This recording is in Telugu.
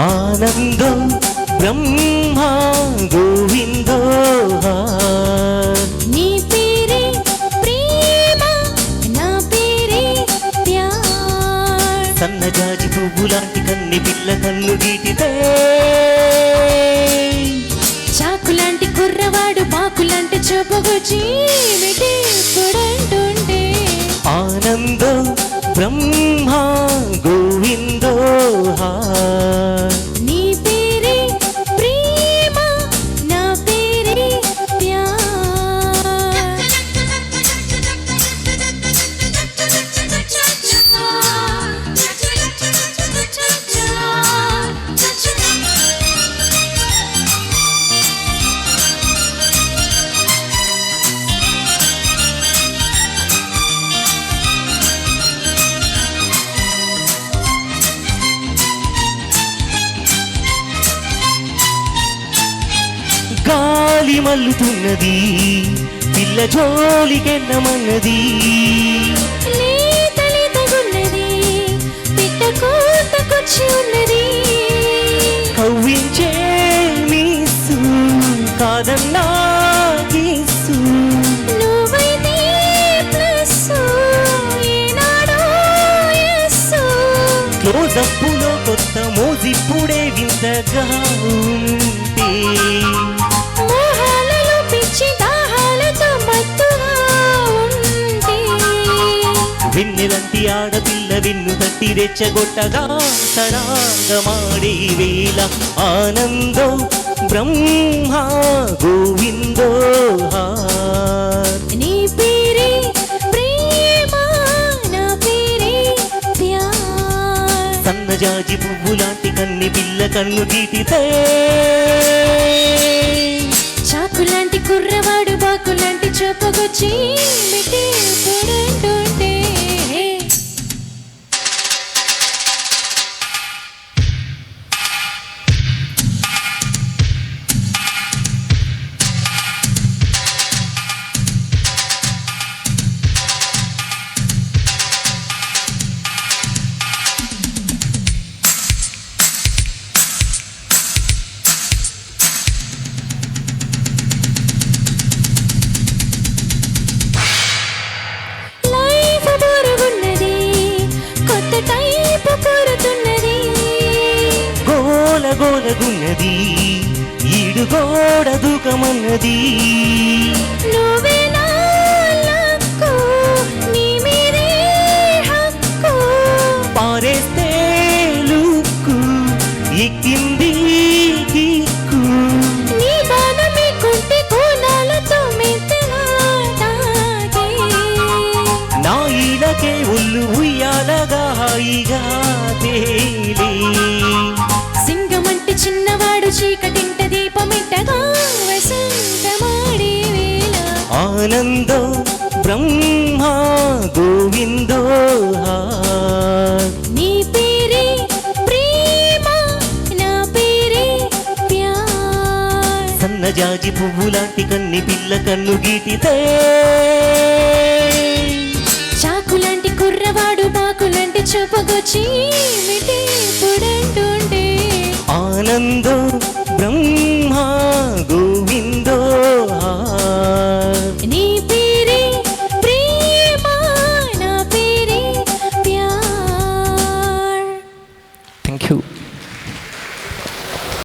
ఆనందో బ్రహ్మ గోవిందో నీ పేరే ప్రేమ నా పేరే ప్యార్ సన్నజాజి పువ్వు లాంటి కన్ని పిల్ల కన్ను గీటితే చాకులాంటి కుర్రవాడు బాకులాంటి చూపుగుచ్చి పొడంటుంటే ఆనందో బ్రహ్మ గోవిందో నీ పేరే ప్రేమ నా పేరే గాలి మల్లుతున్నది పిల్ల జోలికెన్నమన్నది లేతగున్నది పిట్ట కూతకొచ్చి ఉన్నది కవ్వించే మీసు కాదన్నా గీసు నువ్వైతే ప్లస్ ఏనాడో ఎస్సు క్లోజప్పులో కొత్త మోజిప్పుడే వింతగా ఉంటే మోహాలలో పిచ్చి దాహాలతో మత్తుగా ఉంటే వెన్నెలంటి ఆడపిల్ల వెన్ను తట్టి రెచ్చగొట్టగా తడాగమాడే వేళ ఆనందో బ్రహ్మ గోవిందో నీ పేరే ప్రేమ నా పేరే ప్యార్ సన్నజాజి పువ్వు లాంటి కన్ని పిల్ల కన్ను గీటితే చాకులాంటి కుర్రవాడు బాకులాంటి చూపగొచ్చి పొడంటుంటే గోలగోలగున్నది ఈడు గోడ దూకమన్నది నువ్వే నా లక్కు నీ మీదే హక్కు పారేస్తే లుక్కు ఎక్కింది కిక్కు నీ బాణమే కుంటి కోణాలతో మెత్తగా తాకే నా ఈలకే ఒళ్ళు ఉయ్యాలగా హాయిగా తేలి సింగమంటి చిన్నవాడు చీకటింట దీపమిట్టగా వసంతమాడే వేళ ఆనందో బ్రహ్మ గోవిందో నీ పేరే ప్రేమ నా పేరే ప్యార్ సన్నజాజి పువ్వు లాంటి కన్ని పిల్ల కన్ను గీటితే చాకులాంటి కుర్రవాడు బాకులాంటి చూపగొచ్చి